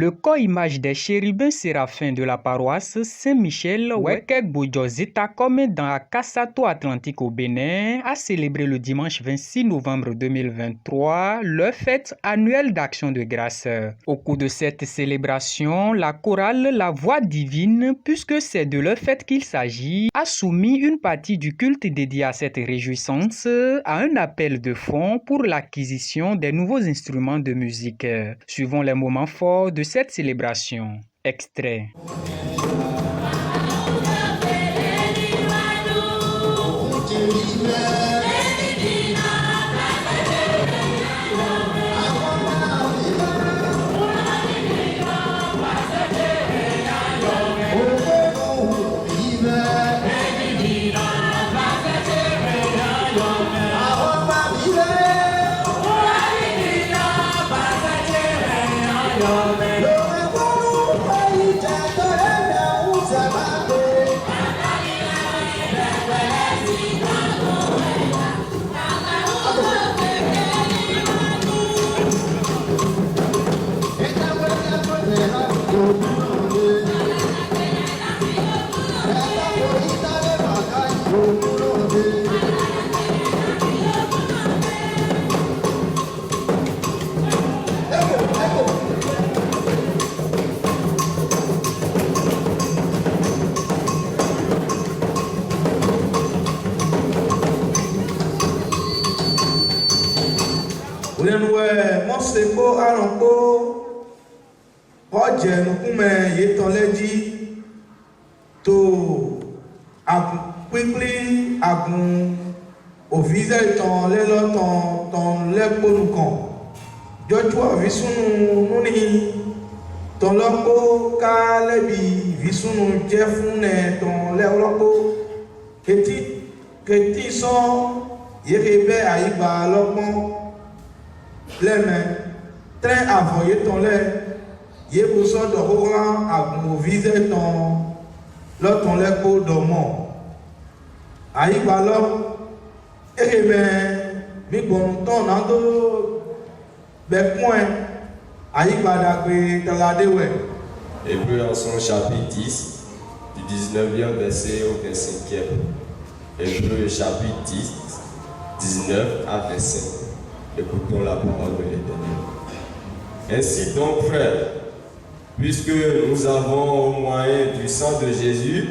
Le co-image des chérubins séraphins de la paroisse Saint-Michel Wekek Bojozita comme dans Kassato Atlantique au Bénin a célébré le dimanche 26 novembre 2023 leur fête annuelle d'action de grâce. Au cours de cette célébration, la chorale La Voix divine, puisque c'est de leur fête qu'il s'agit, a soumis une partie du culte dédié à cette réjouissance à un appel de fonds pour l'acquisition des nouveaux instruments de musique. Suivons les moments forts de cette célébration. Extrait. Moseko aronko oje nukume yetonleji to quickly agun ovize ton lelo ton leponukan jojo visunu nuni ton loko ka lebi visunu je fune ton leloko keti so yerebe aiba lopon les mains, train à voyer ton lait, yé pour ça de roland à viser ton lait pour dormir. Aïe ballon, et bien, mi bon ton ando, ben point, aïe badagwe dans la déoué. Hébreux en son chapitre 10, du 19e verset au 25e. Hébreux chapitre 10, 19 à 25. Écoutons la parole de l'Éternel. Ainsi donc, frères, puisque nous avons au moyen du sang de Jésus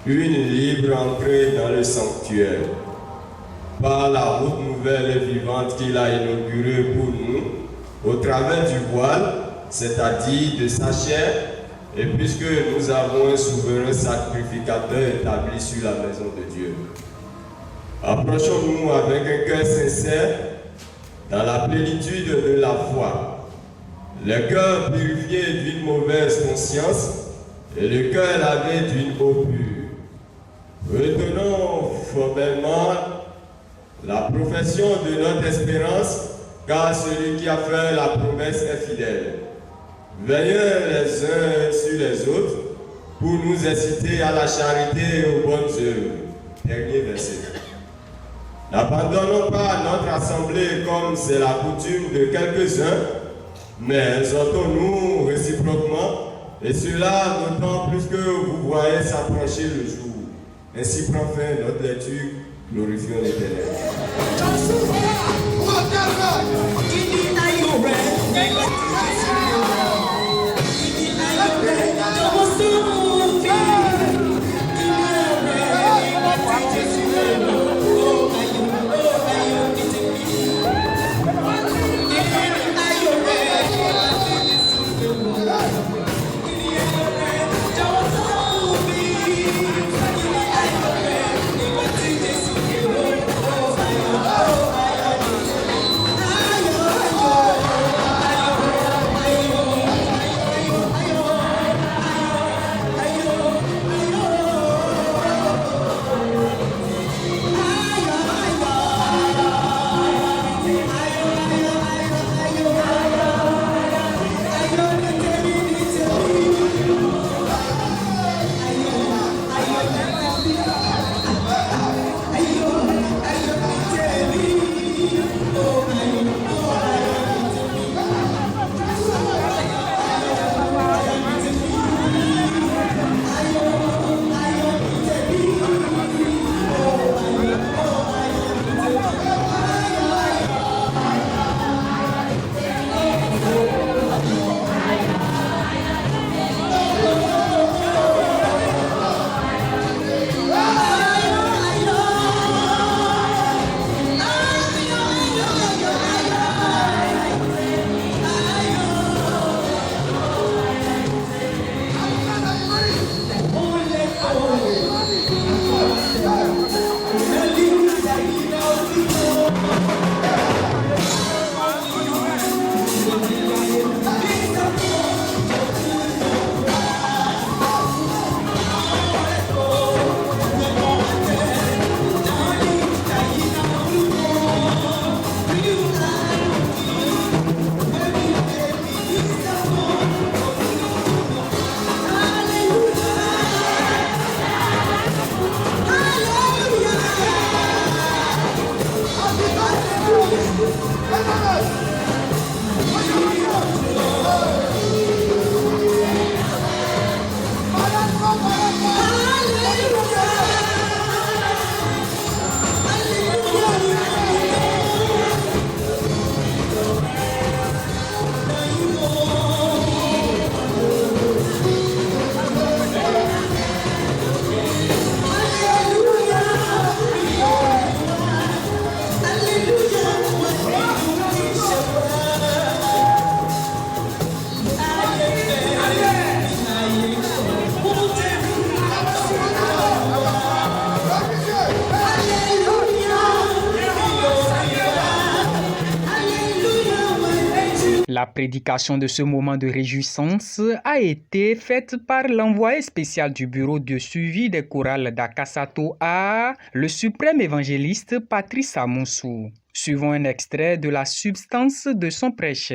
une libre entrée dans le sanctuaire, par la route nouvelle et vivante qu'il a inaugurée pour nous, au travers du voile, c'est-à-dire de sa chair, et puisque nous avons un souverain sacrificateur établi sur la maison de Dieu. Approchons-nous avec un cœur sincère, dans la plénitude de la foi, le cœur purifié d'une mauvaise conscience et le cœur lavé d'une eau pure. Retenons formellement la profession de notre espérance, car celui qui a fait la promesse est fidèle. Veillons les uns sur les autres pour nous inciter à la charité et aux bonnes œuvres. Dernier verset. N'abandonnons pas notre assemblée comme c'est la coutume de quelques-uns, mais exhortons-nous réciproquement, et cela d'autant plus que vous voyez s'approcher le jour. Ainsi prend fin notre lecture, glorifions l'Éternel. La prédication de ce moment de réjouissance a été faite par l'envoyé spécial du bureau de suivi des chorales d'Akasato A, le suprême évangéliste Patrice Amoussou. Suivons un extrait de la substance de son prêche.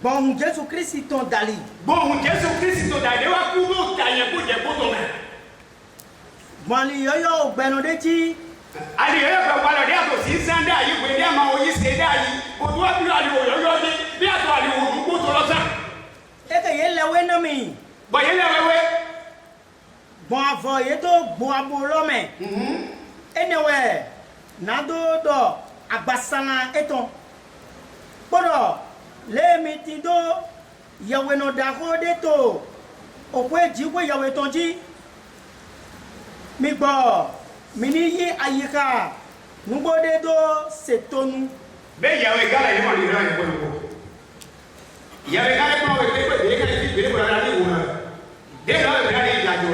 Bon Jésus Christ ton dali. Bon Jésus Christ ton dali wa kubo tanye ko je boto me. Bon li yoyo gbenu de ti. Ali yoyo be wala de ato si sanda yi we de ma o yi se da yi. O do abi ali o yoyo de bi ato ali o ko to lo sa. E ke ye lewe na mi. Bo ye lewe. Bon avo ye to bon abolo me. Anyway, nado do agbasana eton. Bodo le mitindo yawe no dako de to okwe jiwe yawe tonji mi gbo mi ni yi ayika nugbo de do setonu be yawe gala ye mo ni ra ni ko yawe gala ko we pe de ka ti be ko ra ni wo de ra we ra ni ja jo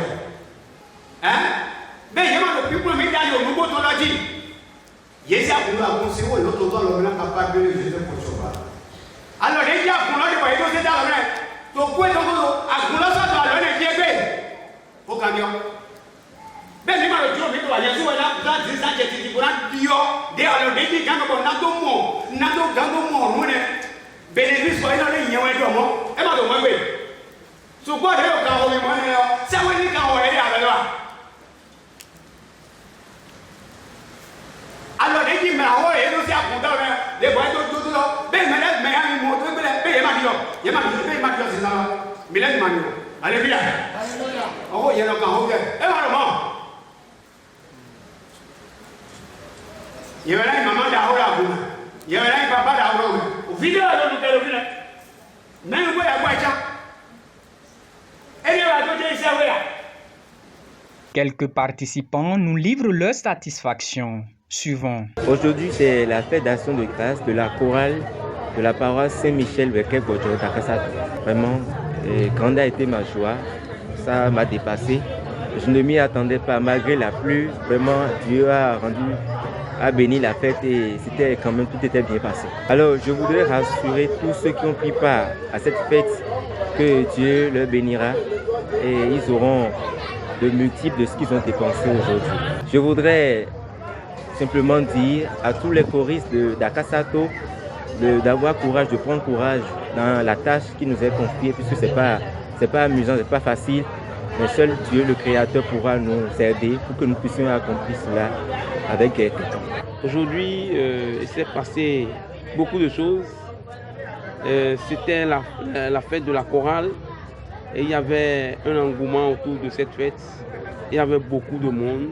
be ye ma no people mi da yo nugbo to loji ye si akuru akun si wo lo to lo na papa be le de ko choba. Alors les gens pour le voyer donc c'est dans le vrai to quoi donc agula ça dans le diebe au camion ben ni ma le dio mi to ya so na za di za je ti ko na dio de alors de di kan ko na do gango mo mo ne bénéfice ko ina le yen we do mo e ma do mo we so ko de o ka o mi mo ne o se we ni ka o e ya lo alors de di ma o e do se akunda le boy do be me me mo to be be ye ma dio si na mi le ma ni alléluia oh ye lo ka ho ye e ma lo mo ye la mama da ho la bu ye la papa da ho o video lo du tele video na ngo ya kwa cha e ye wa to je se we la. Quelques participants nous livrent leur satisfaction. Suivant. Aujourd'hui, c'est la fête d'action de grâce de la chorale de la paroisse Saint-Michel Wekek Bojo d'Akasato. Vraiment, grande a été ma joie. Ça m'a dépassé. Je ne m'y attendais pas. Malgré la pluie, vraiment, Dieu a béni la fête et c'était quand même, tout était bien passé. Alors, je voudrais rassurer tous ceux qui ont pris part à cette fête que Dieu leur bénira et ils auront de multiples de ce qu'ils ont dépensé aujourd'hui. Je voudrais simplement dire à tous les choristes d'Akasato d'avoir courage, de prendre courage dans la tâche qui nous est confiée, puisque c'est pas amusant, c'est pas facile, mais seul Dieu, le Créateur, pourra nous aider pour que nous puissions accomplir cela avec gaieté. Aujourd'hui, il s'est passé beaucoup de choses. C'était la fête de la chorale et il y avait un engouement autour de cette fête. Il y avait beaucoup de monde.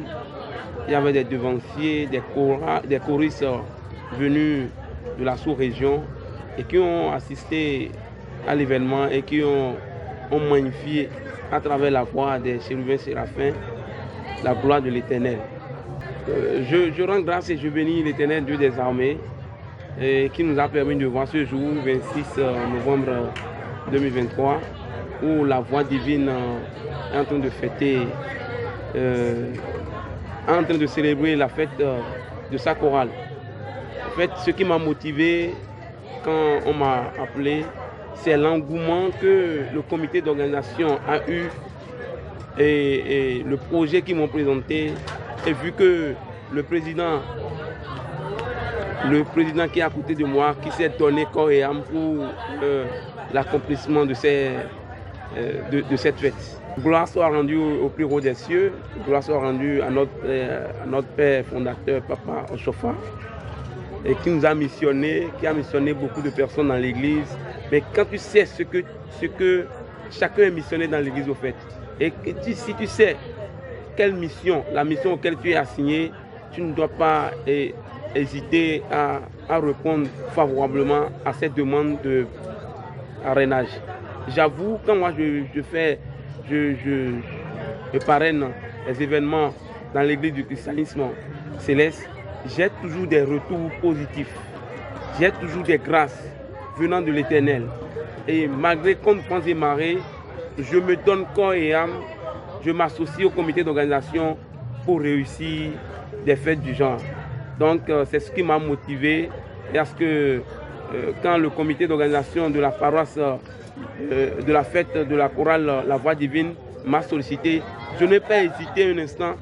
Il y avait des devanciers, des choristes venus de la sous-région et qui ont assisté à l'événement et qui ont magnifié à travers la voix des chérubins séraphins la gloire de l'Éternel. Je rends grâce et je bénis l'Éternel Dieu des armées qui nous a permis de voir ce jour, 26 novembre 2023, où la voix divine est en train de fêter, en train de célébrer la fête de sa chorale. En fait, ce qui m'a motivé quand on m'a appelé, c'est l'engouement que le comité d'organisation a eu et le projet qu'ils m'ont présenté. Et vu que le président qui est à côté de moi, qui s'est donné corps et âme pour l'accomplissement de cette fête. Gloire soit rendue au plus haut des cieux, gloire soit rendue à notre Père fondateur, Papa Oshofa, et qui nous a missionné, qui a missionné beaucoup de personnes dans l'église. Mais quand tu sais ce que chacun est missionné dans l'église au fait, et si tu sais quelle mission, la mission auquel tu es assigné, tu ne dois pas hésiter à répondre favorablement à cette demande de parrainage. J'avoue, quand moi je parraine les événements dans l'église du christianisme céleste, j'ai toujours des retours positifs, j'ai toujours des grâces. venant de l'Éternel. Et malgré contre vents et marées, je me donne corps et âme, je m'associe au comité d'organisation pour réussir des fêtes du genre. Donc c'est ce qui m'a motivé et à ce que quand le comité d'organisation de la paroisse de la fête de la chorale La Voix Divine m'a sollicité, je n'ai pas hésité un instant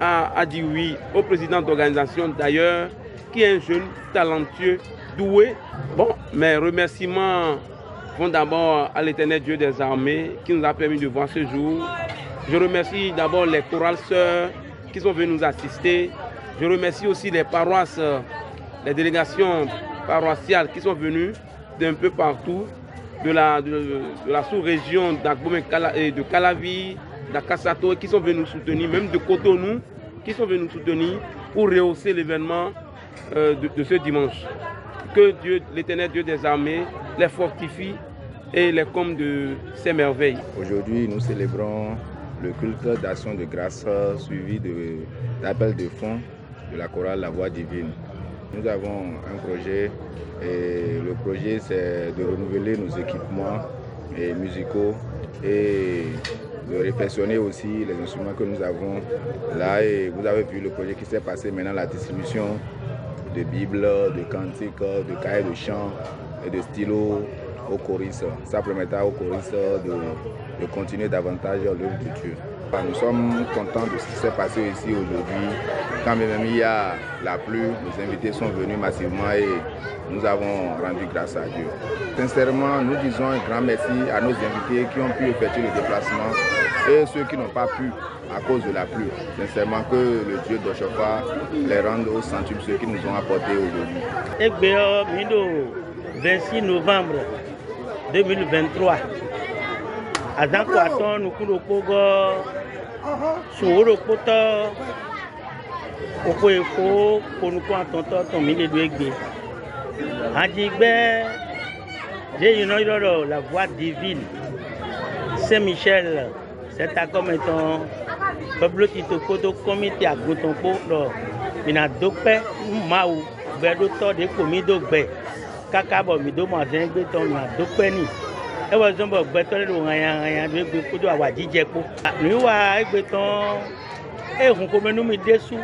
à dire oui au président d'organisation d'ailleurs, qui est un jeune talentueux, doué. Bon, mes remerciements vont d'abord à l'Éternel Dieu des armées qui nous a permis de voir ce jour. Je remercie d'abord les chorales sœurs qui sont venues nous assister. Je remercie aussi les paroisses, les délégations paroissiales qui sont venues d'un peu partout, de la sous-région d'Agbom et de Calavi, d'Akasato, qui sont venus nous soutenir, même de Cotonou, qui sont venus nous soutenir pour rehausser l'événement de ce dimanche. Que Dieu, l'Éternel Dieu des armées, les fortifie et les comble de ses merveilles. Aujourd'hui, nous célébrons le culte d'action de grâce suivi d'appel de fonds de la chorale La Voix Divine. Nous avons un projet et le projet c'est de renouveler nos équipements musicaux et de réfectionner aussi les instruments que nous avons là. Et vous avez vu le projet qui s'est passé maintenant, la distribution de Bibles, de cantiques, de cahiers de chant et de stylos aux choristes. Ça permettra aux choristes de continuer davantage l'œuvre de Dieu. Nous sommes contents de ce qui s'est passé ici aujourd'hui. Quand même il y a la pluie, nos invités sont venus massivement et nous avons rendu grâce à Dieu. Sincèrement, nous disons un grand merci à nos invités qui ont pu effectuer le déplacement et ceux qui n'ont pas pu à cause de la pluie. Sincèrement, que le Dieu d'Oshofa les rende au centuple ceux qui nous ont apporté aujourd'hui. 26 novembre 2023. Azanko aton nukuro pogo suoro poto oko eko konuko atonto ton mi le do egbe adigbe je yino loro La Voix Divine Saint-Michel c'est à comme étant peuple kitoko to comité agotonpo lo mina dope mau bedo to de komido gbe kakabo mi do mo azengbe ton na dope ni e was zombo gbetole do yan do egbe kodo awa jijepo ni wa egbe ton e hun ko menu mi desu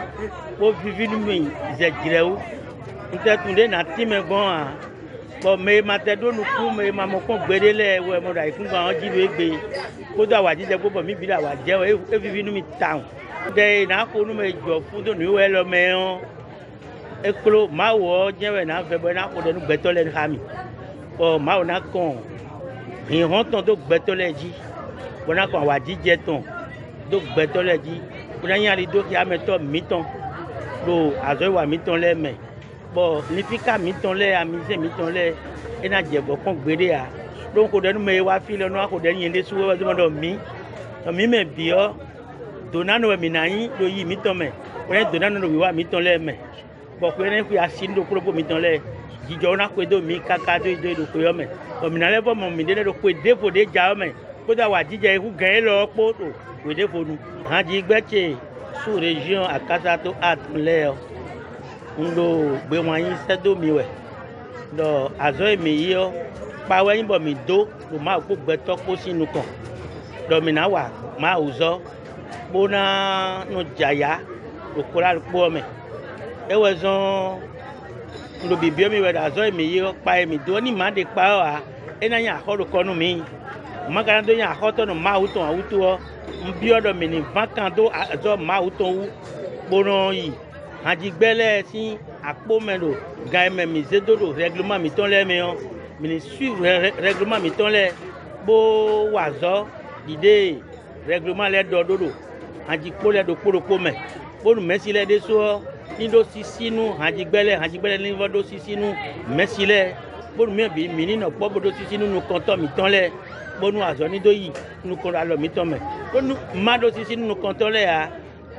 o vivi nu mi ze jirewu nte tunde na time gbon a bo me matedo nu ku me ma mo kon gbedele we mo da ikun gba ji do egbe kodo awa jijepo bo mi bi da wa je e vivi nu mi town de na ko nu me jo fun do ni we lo me on e klo ma wo jewe na fe bo na ko de nu gbetole ha mi o ma o na kon ìhàn tán tó gbẹtọ́lẹ̀ jí bọ́nà kan wà jíjẹ tán tó gbẹtọ́lẹ̀ jí bọ́nà yín àrídó kí amẹ́tọ́ mi tán lo àzọ́ ìwà mi tán lẹ́mẹ̀ bọ́ nífíkà mi tán lẹ́ àmísẹ́ mi tán lẹ́ ẹ̀nà jẹ̀bọ̀ kan gbére à ló ń kó dẹnu mẹ́ wá fi lọ́nà kó dẹnu yẹn lé sùwọ́ wọ́n tó mí mi mẹ́ bí ọ́ dònánù ẹ̀mí náà yín ló yí mi tán mẹ́ wọ́n dònánù ló wíwá mi tán lẹ́mẹ̀ bọ́ pé ẹni fi àṣírí ló kúrò mi tán lẹ́ jíjọ náà pé dó mi káká tó ìdó ìdó pé ọmọ òmìnira lẹ́fọ̀ mọ̀ mí dénú pé défò dé jà ọmọ kódà wà jíjẹ ikú gẹ̀ẹ́ lọ kóòtò pé défò nu. àti gbẹ́tsẹ̀ sous région Akasato àtúnlẹ̀ ń lo gbé wọn yín sẹ́dó mi wẹ̀ lọ àzọ́ èmi yìí ọ́ pàwọ́ yín bọ̀ mí dó ló máa kó gbẹ́tọ́ kó sínú kàn lọ́mìnà wà máa ò zọ́ kpóná nù jàyà lòkúrà ló kpó ọmọ ẹ wẹ̀ zọ́n ndo bibi mi wɛ azɔ emi yi kpa emi do ni ma de kpa wa ena nya akɔdo kɔnu mi makana do nya akɔtɔ no ma wutɔn awutu wɔ nbiɔ dɔ mi ni vakan do azɔ ma wutɔn wu kpono yi hadigbɛlɛ si akpo mɛ do ga mɛ mi zedo do règlement mi tɔn lɛ mi yɔ mi ni suivre règlement mi tɔn lɛ kpo wazɔ dide règlement lɛ dɔ do do hadikpo lɛ do kpolokpo mɛ kponu mɛsi lɛ de so nido sisinu hadigbɛlɛ ni vɔ do sisinu mɛsi lɛ bonu mi bi mi nínú kpɔ bo do sisinu nu kɔntɔ mi tɔn lɛ bonu azɔ ni do yi nu kɔn alɔ mi tɔn mɛ bonu ma do sisinu nu kɔntɔ lɛ ya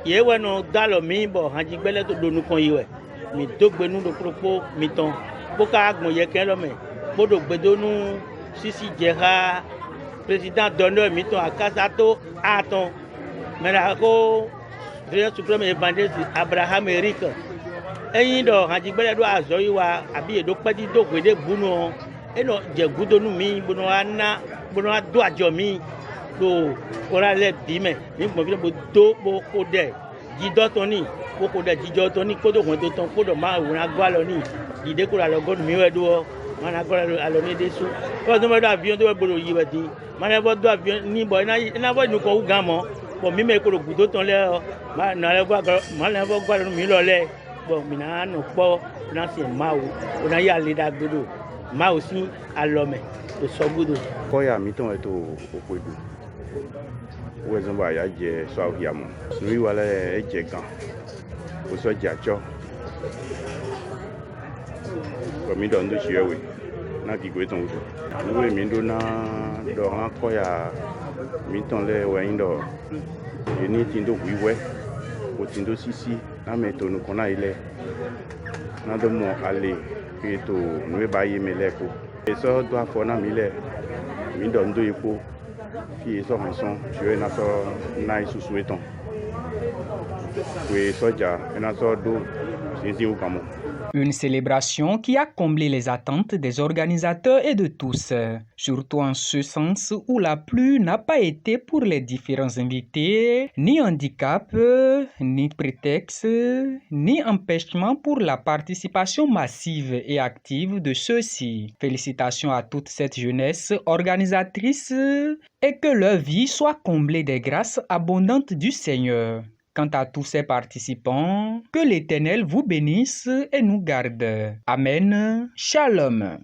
ye wɛ no do alɔ mi bɔ hadigbɛlɛ to do nu kɔn yi wɛ mi do gbenu do kpokpo mi tɔn bo ka gbɔn yɛ kɛ lɔ mɛ bo do gbedo nu sisi dze ha président dɔnɔ mi tɔn Akasato atɔn mɛ la ko Dieu suprême évangéliste Abraham Eric ẹyin dọ hadigbẹlẹ do azọ yi wa àbí èdò pẹtí do gbèdé bunu eno je gudonu mi bono ana bono ado ajo mi to ora le bi me ni mo bi bo do bo ko de jido to ni bo ko de jijo to ni ko do won to ton ko do ma wo na gwa lo ni jide ko la lo god mi we do mana gwa lo alo ni desu ko do me do avion to we boro yi we din mana bo do avion ni bo na bo nu ko u gan mo bo mi me ko do gudo ton le ma na le gwa ma le bo gwa lo mi lo le bo mi na no po na se ma o na ya le da gbodo ma o si alome to so gbodo ko ya mi ton e to opodu wo ezon ba ya je so ahia mo nui wala e je gan o so ja cho ko mi don do chiwe na ki gwe ton so nui mi do na do han ko ya mi ton le we ndo ni tindo wiwe o tindo sisi na me to no kona ile na do mo ale ki to nui ba yi me le ko e so do afo na mi le mi don do ipo fi so maison tu na so na isusu eton we soja na so do sisi o kamo. Une célébration qui a comblé les attentes des organisateurs et de tous, surtout en ce sens où la pluie n'a pas été pour les différents invités ni handicap, ni prétexte, ni empêchement pour la participation massive et active de ceux-ci. Félicitations à toute cette jeunesse organisatrice et que leur vie soit comblée des grâces abondantes du Seigneur. Quant à tous ces participants, que l'Éternel vous bénisse et nous garde. Amen. Shalom.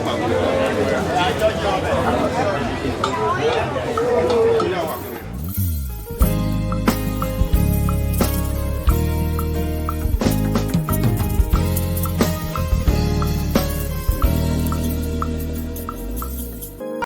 Hallelujah.